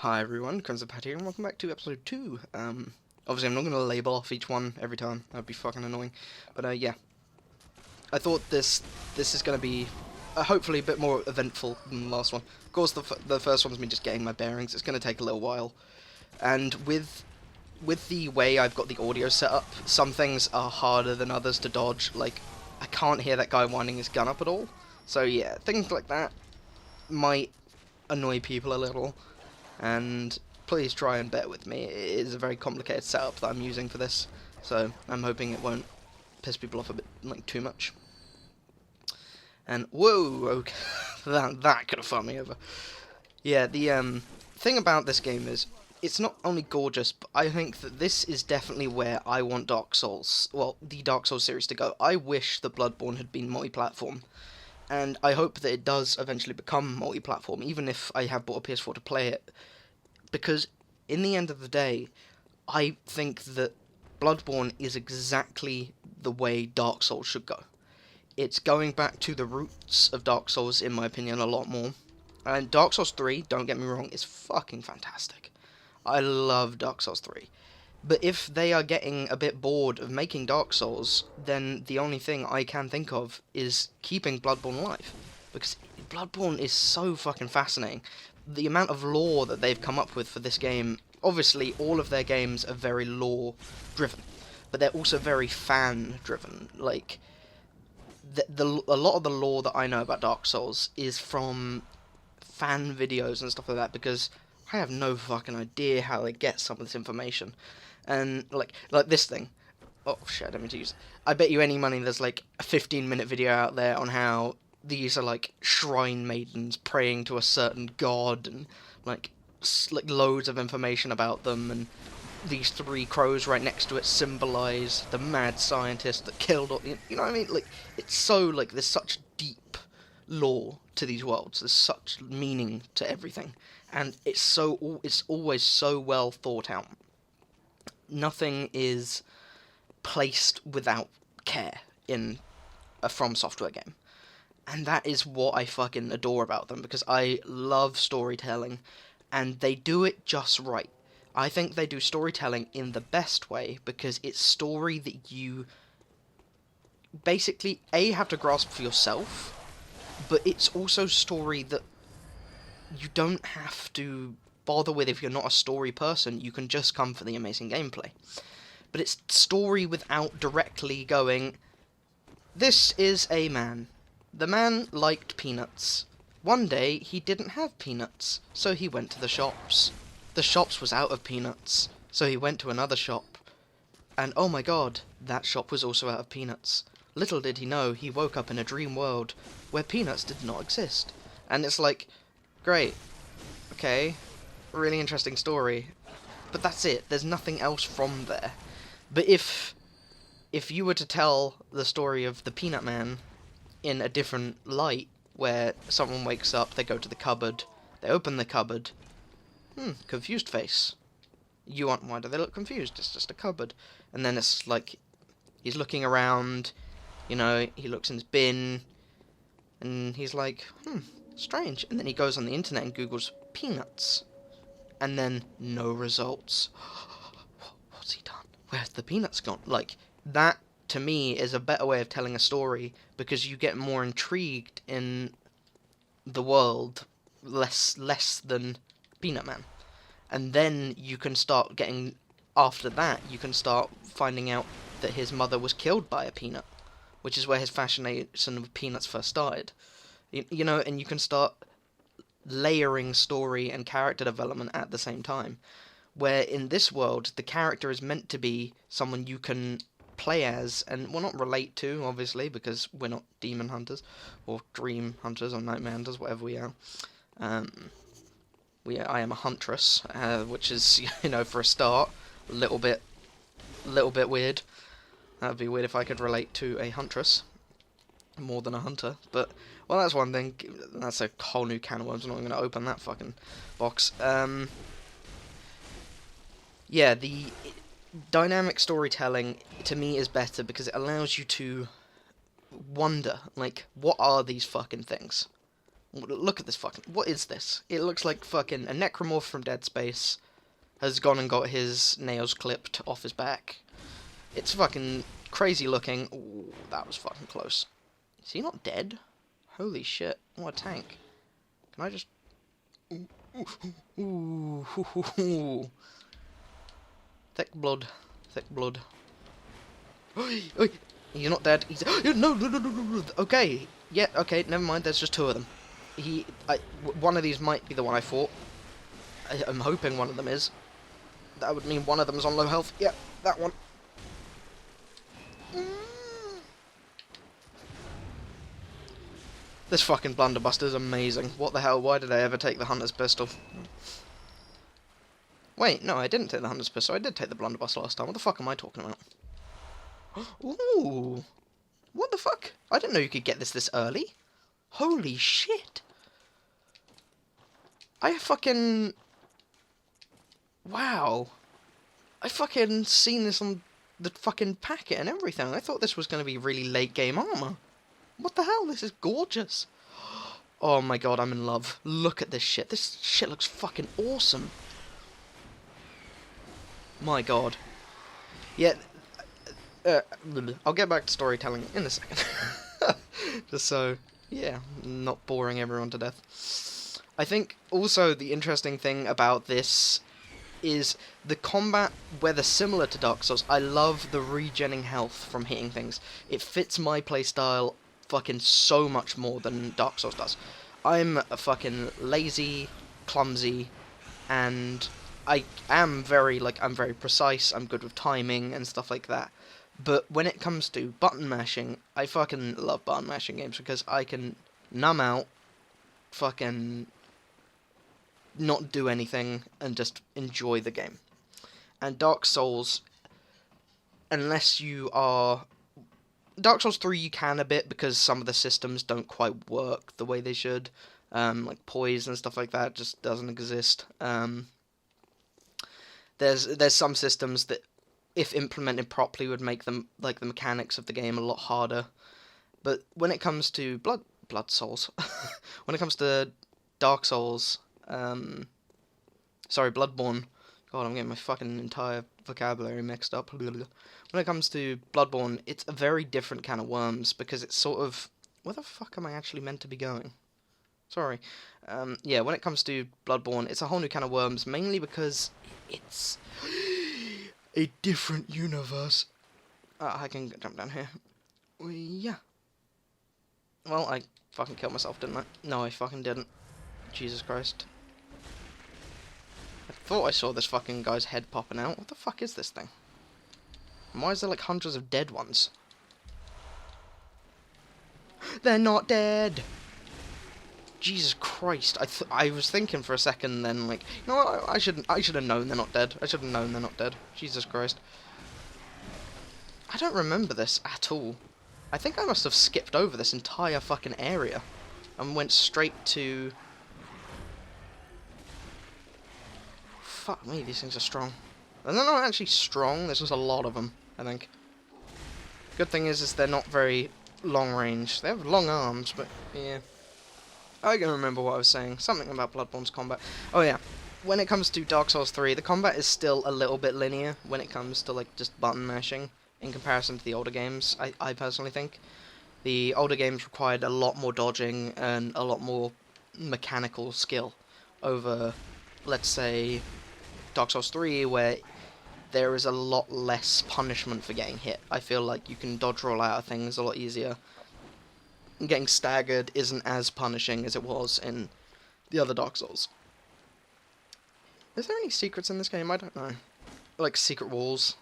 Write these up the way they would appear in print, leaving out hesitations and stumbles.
Hi everyone, Crimson Pat here, and welcome back to episode 2. Obviously I'm not going to label off each one every time, that would be fucking annoying. But yeah, I thought this is going to be hopefully a bit more eventful than the last one. Of course the first one's me just getting my bearings, it's going to take a little while. And with the way I've got the audio set up, some things are harder than others to dodge, like I can't hear that guy winding his gun up at all. So yeah, things like that might annoy people a little. And please try and bear with me. It is a very complicated setup that I'm using for this, so I'm hoping it won't piss people off a bit, like, too much. And whoa, okay, that could have fucked me over. Yeah, the thing about this game is it's not only gorgeous, but I think that this is definitely where I want Dark Souls, well, the Dark Souls series to go. I wish that Bloodborne had been multi-platform, and I hope that it does eventually become multi-platform, even if I have bought a PS4 to play it. Because, in the end of the day, I think that Bloodborne is exactly the way Dark Souls should go. It's going back to the roots of Dark Souls, in my opinion, a lot more. And Dark Souls 3, don't get me wrong, is fucking fantastic. I love Dark Souls 3. But if they are getting a bit bored of making Dark Souls, then the only thing I can think of is keeping Bloodborne alive. Because Bloodborne is so fucking fascinating. The amount of lore that they've come up with for this game, obviously all of their games are very lore driven, but they're also very fan driven. Like, a lot of the lore that I know about Dark Souls is from fan videos and stuff like that, because I have no fucking idea how they get some of this information. And like this thing. Oh shit, I don't mean to use it. I bet you any money there's like a 15-minute video out there on how these are like shrine maidens praying to a certain god, and like loads of information about them, and these three crows right next to it symbolize the mad scientist that killed all, you know what I mean? Like, it's so, like, there's such deep lore to these worlds. There's such meaning to everything, and it's always so well thought out. Nothing is placed without care in a From Software game. And that is what I fucking adore about them, because I love storytelling, and they do it just right. I think they do storytelling in the best way, because it's story that you basically, A, have to grasp for yourself, but it's also story that you don't have to bother with if you're not a story person. You can just come for the amazing gameplay. But it's story without directly going, this is a man. The man liked peanuts. One day he didn't have peanuts, so he went to the shops. The shops was out of peanuts, so he went to another shop. And oh my god, that shop was also out of peanuts. Little did he know, he woke up in a dream world where peanuts did not exist. And it's like, great, okay, really interesting story, but that's it. There's nothing else from there. But if you were to tell the story of the Peanut Man in a different light, where someone wakes up, they go to the cupboard, they open the cupboard, confused face. Why do they look confused? It's just a cupboard. And then it's like, he's looking around, he looks in his bin, and he's like, strange. And then he goes on the internet and Googles peanuts. And then, no results. What's he done? Where's the peanuts gone? Like, that, to me, is a better way of telling a story, because you get more intrigued in the world, less than Peanut Man. And then you can start after that, you can start finding out that his mother was killed by a peanut, which is where his fascination with peanuts first started. And you can start layering story and character development at the same time. Where in this world, the character is meant to be someone you can play as, and well, not relate to, obviously, because we're not demon hunters, or dream hunters, or nightmare hunters, whatever we are. I am a huntress, which is, for a start, a little bit weird. That would be weird if I could relate to a huntress more than a hunter, but, well, that's one thing. That's a whole new can of worms. I'm not going to open that fucking box. Yeah, the dynamic storytelling, to me, is better because it allows you to wonder, like, what are these fucking things? Look at this fucking... What is this? It looks like fucking a necromorph from Dead Space has gone and got his nails clipped off his back. It's fucking crazy looking. Ooh, that was fucking close. Is he not dead? Holy shit. What a tank. Can I just... Ooh. Thick blood. Thick blood. Oi. You're not dead. He's... No. Okay. Yeah, okay, never mind. There's just two of them. One of these might be the one I fought. I'm hoping one of them is. That would mean one of them is on low health. Yeah, that one. This fucking blunderbuster is amazing. What the hell? Why did I ever take the hunter's pistol? Wait, no, I didn't take the hunter's pistol. I did take the blunderbuster last time. What the fuck am I talking about? Ooh. What the fuck? I didn't know you could get this early. Holy shit. I fucking... Wow. I fucking seen this on the fucking packet and everything. I thought this was going to be really late game armor. What the hell? This is gorgeous. Oh my god, I'm in love. Look at this shit. This shit looks fucking awesome. My god. Yeah. I'll get back to storytelling in a second. Just so, yeah, not boring everyone to death. I think also the interesting thing about this is the combat, whether similar to Dark Souls. I love the regenning health from hitting things. It fits my playstyle fucking so much more than Dark Souls does. I'm a fucking lazy, clumsy, and I am very, I'm very precise, I'm good with timing and stuff like that. But when it comes to button mashing, I fucking love button mashing games because I can numb out, fucking not do anything, and just enjoy the game. And Dark Souls, unless you are... Dark Souls 3 you can a bit because some of the systems don't quite work the way they should. Like poise and stuff like that just doesn't exist. There's some systems that, if implemented properly, would make them, like, the mechanics of the game a lot harder. But when it comes to Blood Souls, when it comes to Dark Souls, sorry, Bloodborne, god, I'm getting my fucking entire vocabulary mixed up. When it comes to Bloodborne, it's a very different can of worms, because it's sort of... Where the fuck am I actually meant to be going? Sorry. Yeah, when it comes to Bloodborne, it's a whole new can of worms, mainly because it's a different universe. I can jump down here. Yeah. Well, I fucking killed myself, didn't I? No, I fucking didn't. Jesus Christ. I thought I saw this fucking guy's head popping out. What the fuck is this thing? And why is there like hundreds of dead ones? They're not dead! Jesus Christ. I was thinking for a second then, like, you know what, I should have known they're not dead. I should have known they're not dead. Jesus Christ. I don't remember this at all. I think I must have skipped over this entire fucking area and went straight to... Fuck me, these things are strong. And they're not actually strong, there's just a lot of them, I think. Good thing is they're not very long range. They have long arms, but yeah. I can remember what I was saying. Something about Bloodborne's combat. Oh yeah, when it comes to Dark Souls 3, the combat is still a little bit linear when it comes to, like, just button mashing in comparison to the older games, I personally think. The older games required a lot more dodging and a lot more mechanical skill over, let's say, Dark Souls 3, where there is a lot less punishment for getting hit. I feel like you can dodge roll out of things a lot easier. Getting staggered isn't as punishing as it was in the other Dark Souls. Is there any secrets in this game? I don't know. Like secret walls.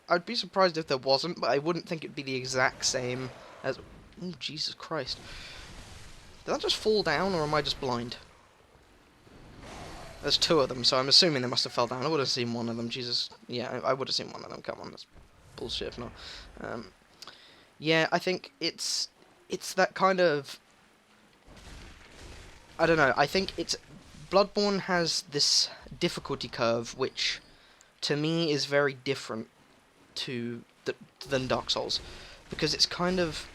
I'd be surprised if there wasn't, but I wouldn't think it'd be the exact same as... Oh, Jesus Christ. Did that just fall down, or am I just blind? There's two of them, so I'm assuming they must have fell down. I would have seen one of them. Jesus. Yeah, I would have seen one of them. Come on, that's bullshit if not. Yeah, I think it's that kind of... I don't know, I think it's... Bloodborne has this difficulty curve, which, to me, is very different than Dark Souls. Because it's kind of...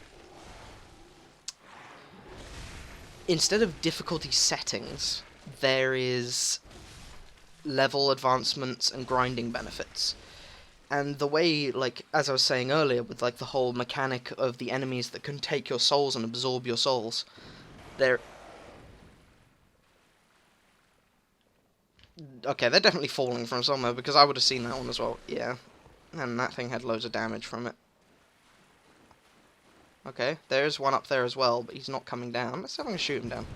instead of difficulty settings, there is level advancements and grinding benefits. And the way, like, as I was saying earlier, with, like, the whole mechanic of the enemies that can take your souls and absorb your souls, they're... Okay, they're definitely falling from somewhere, because I would have seen that one as well. Yeah. And that thing had loads of damage from it. Okay, there's one up there as well, but he's not coming down. Let's see if I can shoot him down.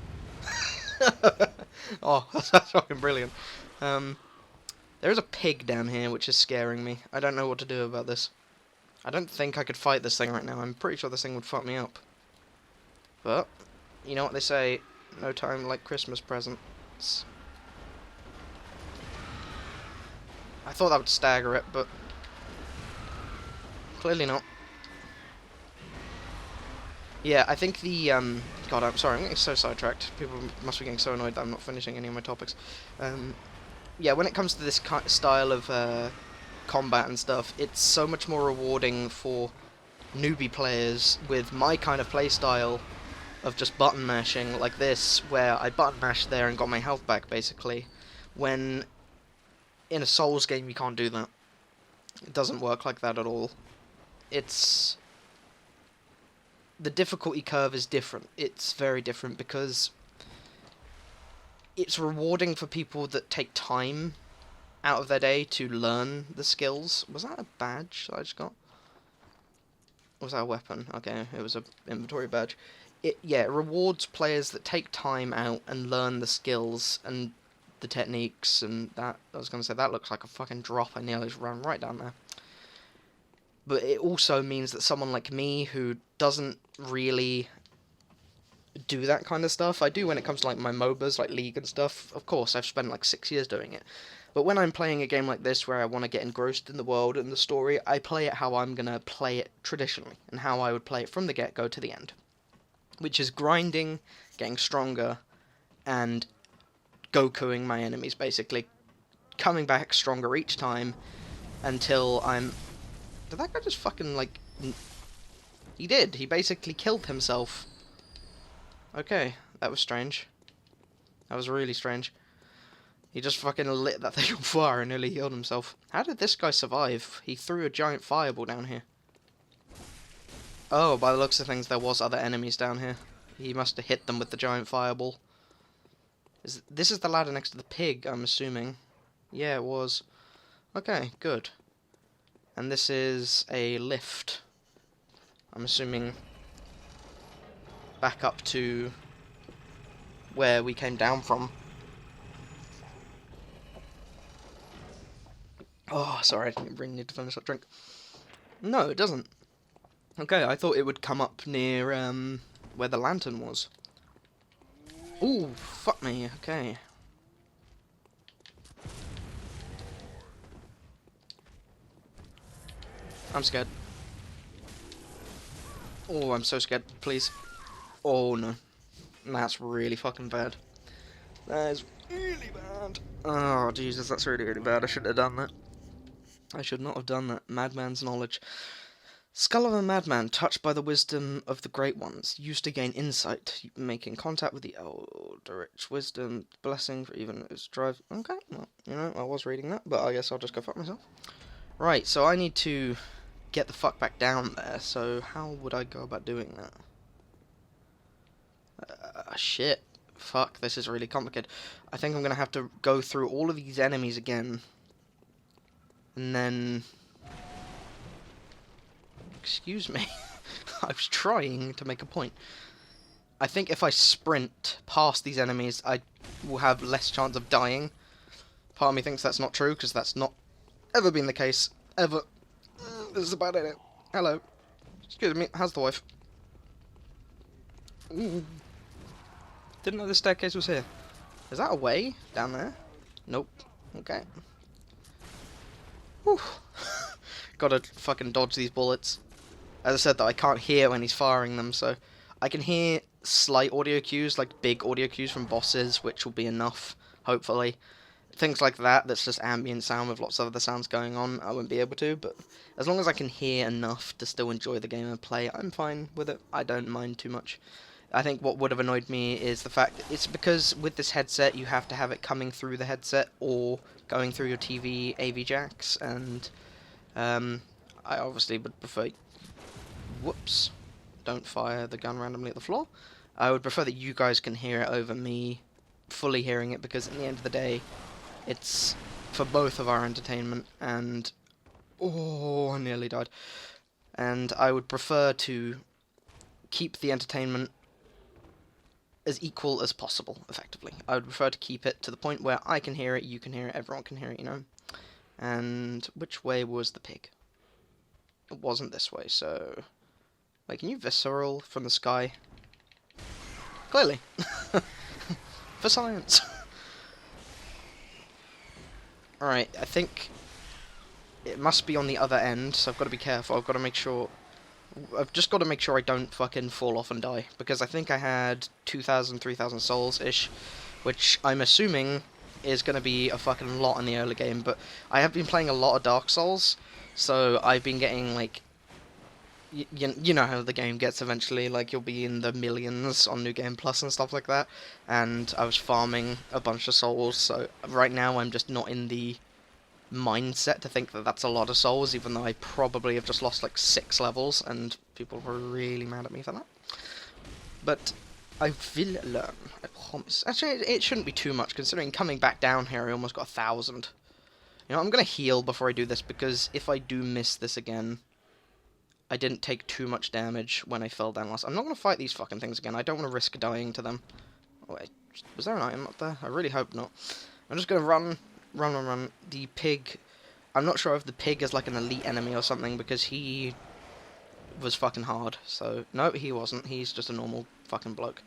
Oh, that's fucking brilliant. There is a pig down here, which is scaring me. I don't know what to do about this. I don't think I could fight this thing right now. I'm pretty sure this thing would fuck me up. But, you know what they say, no time like Christmas presents. I thought that would stagger it, but clearly not. Yeah, I think the, God, I'm sorry, I'm getting so sidetracked. People must be getting so annoyed that I'm not finishing any of my topics. Yeah, when it comes to this style of combat and stuff, it's so much more rewarding for newbie players with my kind of playstyle of just button mashing like this, where I button mashed there and got my health back, basically, when in a Souls game you can't do that. It doesn't work like that at all. It's... The difficulty curve is different. It's very different because it's rewarding for people that take time out of their day to learn the skills. Was that a badge that I just got? Or was that a weapon? Okay, it was an inventory badge. It rewards players that take time out and learn the skills and the techniques and that. I was going to say, that looks like a fucking drop. I nearly just ran right down there. But it also means that someone like me who doesn't really do that kind of stuff, I do when it comes to like my MOBAs, like League and stuff, of course, I've spent like 6 years doing it. But when I'm playing a game like this where I want to get engrossed in the world and the story, I play it how I'm going to play it traditionally, and how I would play it from the get-go to the end. Which is grinding, getting stronger, and Gokuing my enemies, basically. Coming back stronger each time until I'm... Did that guy just fucking, like... He did. He basically killed himself. Okay, that was strange. That was really strange. He just fucking lit that thing on fire and nearly healed himself. How did this guy survive? He threw a giant fireball down here. Oh, by the looks of things, there was other enemies down here. He must have hit them with the giant fireball. This is the ladder next to the pig, I'm assuming. Yeah, it was. Okay, good. And this is a lift. I'm assuming back up to where we came down from. Oh, sorry, I really need to finish that drink. No, it doesn't. Okay, I thought it would come up near where the lantern was. Ooh, fuck me, okay. I'm scared. Oh, I'm so scared, please. Oh, no. That's really fucking bad. That is really bad. Oh, Jesus, that's really, really bad. I shouldn't have done that. I should not have done that. Madman's knowledge. Skull of a madman, touched by the wisdom of the great ones, used to gain insight, making contact with the eldritch wisdom, blessing for even its drive. Okay, well, you know, I was reading that, but I guess I'll just go fuck myself. Right, so I need to get the fuck back down there, so how would I go about doing that? Shit. Fuck, this is really complicated. I think I'm gonna have to go through all of these enemies again, and then... Excuse me. I was trying to make a point. I think if I sprint past these enemies, I will have less chance of dying. Part of me thinks that's not true, because that's not ever been the case. Ever. This is a bad idea. Hello. Excuse me, how's the wife? Ooh. Didn't know the staircase was here. Is that a way down there? Nope. Okay. Whew. Gotta fucking dodge these bullets. As I said, that I can't hear when he's firing them, so I can hear slight audio cues, like big audio cues from bosses, which will be enough, hopefully. Things like that, that's just ambient sound with lots of other sounds going on, I won't be able to, but as long as I can hear enough to still enjoy the game and play, I'm fine with it. I don't mind too much. I think what would have annoyed me is the fact that it's because with this headset you have to have it coming through the headset or going through your TV AV jacks, and I obviously would prefer... Whoops. Don't fire the gun randomly at the floor. I would prefer that you guys can hear it over me fully hearing it, because at the end of the day, it's for both of our entertainment, and... Oh, I nearly died. And I would prefer to keep the entertainment as equal as possible, effectively. I would prefer to keep it to the point where I can hear it, you can hear it, everyone can hear it, you know? And which way was the pig? It wasn't this way, so... Wait, can you visceral from the sky? Clearly. For science. Alright, I think it must be on the other end, so I've got to be careful. I've got to make sure... I've just got to make sure I don't fucking fall off and die, because I think I had 2,000, 3,000 souls-ish, which I'm assuming is going to be a fucking lot in the early game, but I have been playing a lot of Dark Souls, so I've been getting, like... You know how the game gets eventually, like, you'll be in the millions on New Game Plus and stuff like that, and I was farming a bunch of souls, so right now I'm just not in the mindset to think that that's a lot of souls, even though I probably have just lost like 6 levels, and people were really mad at me for that. But I will learn, I promise. Actually, it shouldn't be too much, considering coming back down here I almost got 1,000. You know, I'm gonna heal before I do this, because if I do miss this again, I didn't take too much damage when I fell down last. I'm not going to fight these fucking things again. I don't want to risk dying to them. Oh, wait, was there an item up there? I really hope not. I'm just going to run. The pig... I'm not sure if the pig is like an elite enemy or something, because he was fucking hard. So, no, he wasn't. He's just a normal fucking bloke.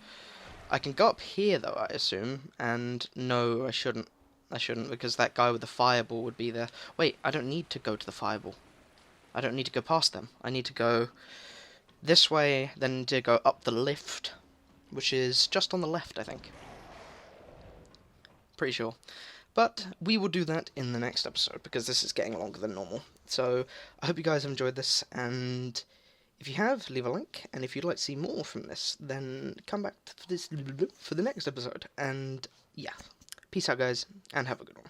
I can go up here, though, I assume. And no, I shouldn't. I shouldn't, because that guy with the fireball would be there. Wait, I don't need to go to the fireball. I don't need to go past them. I need to go this way, then to go up the lift, which is just on the left, I think. Pretty sure. But we will do that in the next episode, because this is getting longer than normal. So, I hope you guys have enjoyed this, and if you have, leave a like, and if you'd like to see more from this, then come back for the next episode. And, yeah. Peace out, guys, and have a good one.